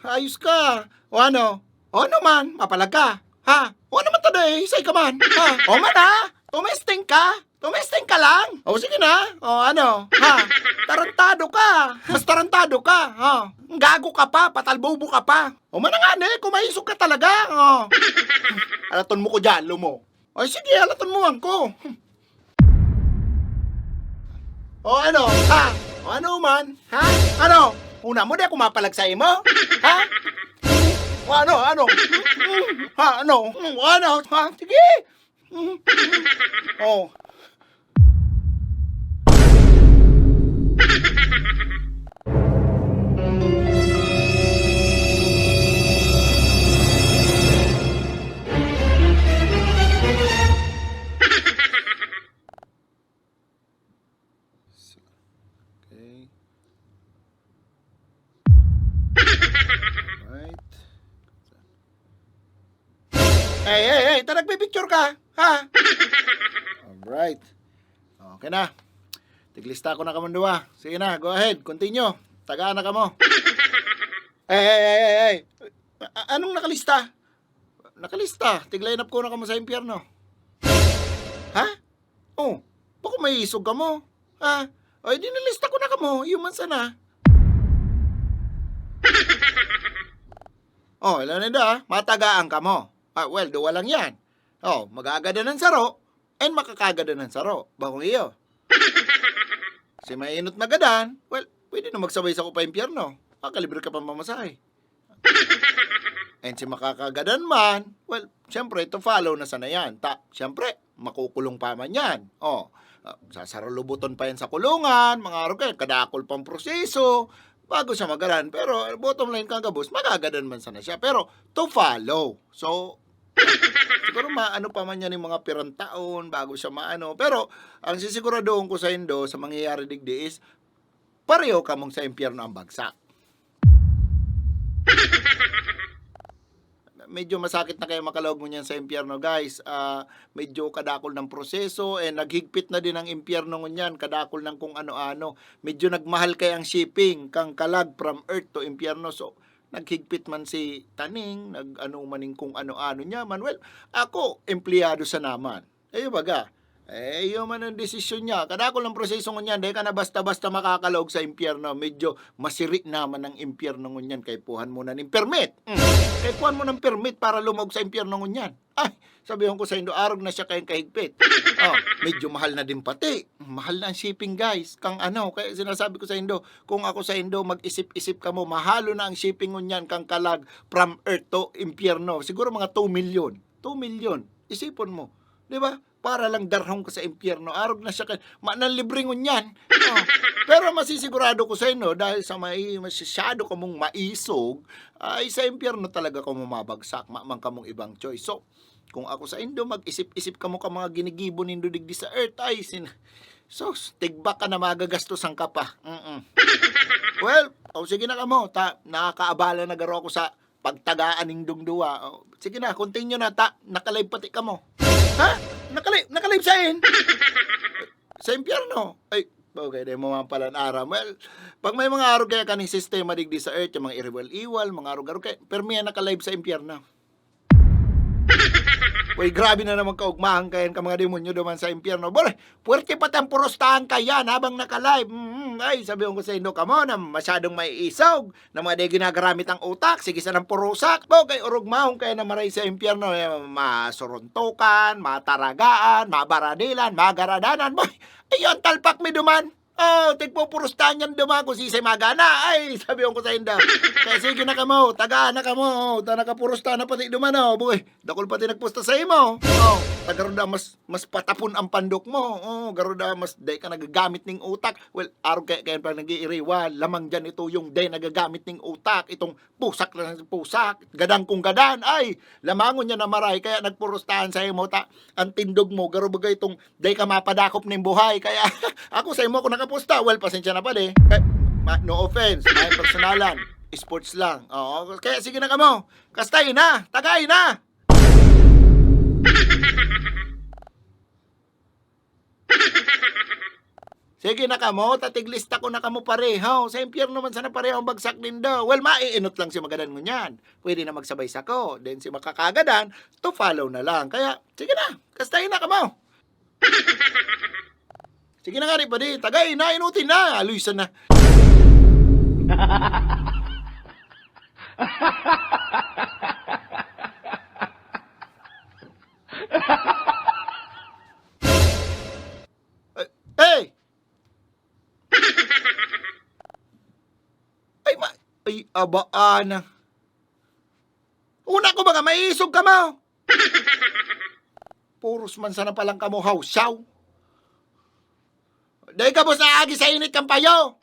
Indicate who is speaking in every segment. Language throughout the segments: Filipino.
Speaker 1: Ayos ka. O ano? O ano man, mapalag ka. Ha? O ano man today, isay ka man. Ha? O man ha? Tumesting ka? Tumesting ka lang? O sige na. O ano? Ha? Tarantado ka. Mas tarantado ka. Ha? Gago ka pa, patalbobo ka pa. O man nga ne, kumaisog ka talaga. O. Alaton mo ko dyan, lumo. O sige, alaton mo ko. O ano? Ha? O ano man? Ha? Ano? Una mo di ako mapalag sa imo? Ha? O ano? Ano? Ha? Ano? O ano? Ha? Sige. O. Okay. Right. Hey, tara nagpipicture ka. Ha? Alright. Okay na. Tiglista ko na kamundua. Sige na, go ahead. Continue. Tagaan na ka mo. Hey. Anong nakalista? Nakalista. Tigline up ko na ka mo sa impyerno. Ha? Oh, baka may isog ka mo. Ha? Ay, dinilista ko na ka mo. Human sana. Oh, ilan na da, matagaan ka mo. Well, duwa lang yan. Oh, mag-aagada ng saro, and makakagada ng saro. Bakong iyo. Si mainot na gadan, well, pwede na magsabay sa kupa impyerno. Makalibre ka pa mamasahe. And si makakagadan man, well, syempre, to follow na sana yan. Syempre, makukulong pa man yan. Oh, sasarulubuton pa yan sa kulungan, mga araw kayo, kadakol pang proseso, bago siya magaran. Pero bottom line kagabos, magagadan man sana siya. Pero to follow. So, siguro maano pa man yan yung mga pirang taon bago siya maano. Pero ang sisiguradoon ko sa Indo sa mangyayari digdi is pareho ka mong sa impyerno ang bagsak. Medyo masakit na kayo makalawag mo niyan sa impyerno, guys. Medyo kadakol ng proseso and naghigpit na din ang impyerno ngunyan, kadakol ng kung ano-ano. Medyo nagmahal kay ang shipping kang kalag from earth to impyerno. So naghigpit man si Taning, nag-ano maning kung ano-ano niya man. Well, ako empleyado sa naman. Baga. Yun man ang desisyon niya. Kadakol ng proseso ngunyan, dahil ka na basta-basta makakalaog sa impyerno. Medyo masiri naman ang impyerno ngunyan. Kay puhan mo na ng permit. Kay puhan mo ng permit para lumog sa impyerno ngunyan. Ay, sabihin ko sa Indo, arog na siya kayong kahigpit. Medyo mahal na din pati. Mahal na ang shipping, guys. Kaya sinasabi ko sa Indo, kung ako sa Indo, mag-isip-isip ka mo, mahalo na ang shipping ngunyan kang kalag from earth to impyerno. Siguro mga 2 million. 2 million. Isipon mo. Di ba? Para lang darhong ka sa impyerno. Arog na siya mananlibre ngunyan. Pero masisigurado ko sa inyo, dahil sa masyado ka mong maisog, ay sa impyerno talaga ka mabagsak. Mamang ka mong ibang choice. So, kung ako sa Indo, mag-isip-isip ka mo ka mga ginigibo nindo digdi sa earth, ay so, tigbak ka na magagastosan ka pa. Well, sige na ka mo. Nakakaabala na garo ako sa pagtagaan ng dungduwa. Sige na, continue na. Nakalive pati ka mo. Ha? Nakalive saan? Sa impyerno. Ay, okay, di mo man pala araw. Well, pag may mga araw kaya kaning sistema digdi sa earth, yung mga iriwal-iwal, mga araw-araw kaya, pero may nakalive sa impyerno. Uy, grabe na naman kaugmahan kayan ka mga demonyo duman sa impyerno. Bole, puwerte pa tayong purustahan kayan habang nakalive. Ay, sabihin ko sa Indo ka mo na masyadong may isog, na mga di ginagamit ang utak, sige sa ng purusak. Kay urugmahong kaya na maray sa impyerno, masuruntukan, mataragaan, mabaradilan, magaradanan. Boy, ayun, talpak mi duman. Tigpupurustahan yan duman kung sisay magana. Ay, sabi ko sa Inda. Kaya sige na ka mo, tagaan na ka mo. Nakapurustahan na pati duman. Boy, dakol pati nagpusta sa imo. Tagaroda mas patapon ang pandok mo. Garoda mas day ka nagagamit ng utak. Well, araw kaya pa nag-iiriwa. Lamang dyan ito yung day nagagamit ng utak. Itong pusak na pusak. Gadang kung gadan. Ay, lamangon niya na maray. Kaya nagpurustahan sa imo. Ang tindog mo. Garobaga itong day ka mapadakop ng buhay. Kaya ako sa imo kung nakapusta. Well, pasensya na pa no offense. May personalan. Sports lang. Kaya sige na ka mo. Kastay na. Tagay na. Sige na kamo, tatiglista ko na kamo pareho. Sa impyerno man sana pareho ang bagsak din daw. Well, maiinot lang si Magadan mo niyan. Pwede na magsabay sa ko. Then si Makakagadan, to follow na lang. Kaya, sige na, kastahin na kamo. Sige na nga rin pa di, tagay na, inutin na. Aluisan na. Hey! Ay, abaan. Una ko ba nga, maiisog ka mo? Puros man sana palang kamo hausaw. Dahil ka mo sa agi sa init kang payo.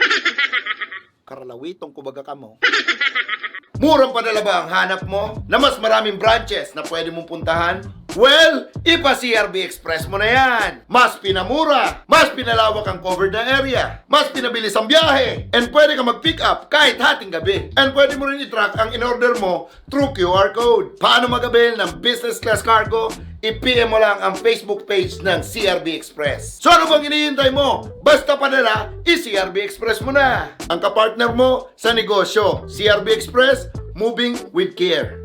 Speaker 1: Karalawitong kubaga ka mo. Murang padala ba ang hanap mo na mas maraming branches na pwede mong puntahan? Well, ipa-CRB Express mo na yan. Mas pinamura, mas pinalawak ang covered na area, mas pinabilis ang biyahe, and pwede ka mag-pick up kahit hating gabi. And pwede mo rin i-track ang in-order mo through QR code. Paano mag-avail ng business class cargo? I-PM mo lang ang Facebook page ng CRB Express. So ano bang hinihintay mo? Basta padala, i-CRB Express mo na. Ang kapartner mo sa negosyo, CRB Express, moving with care.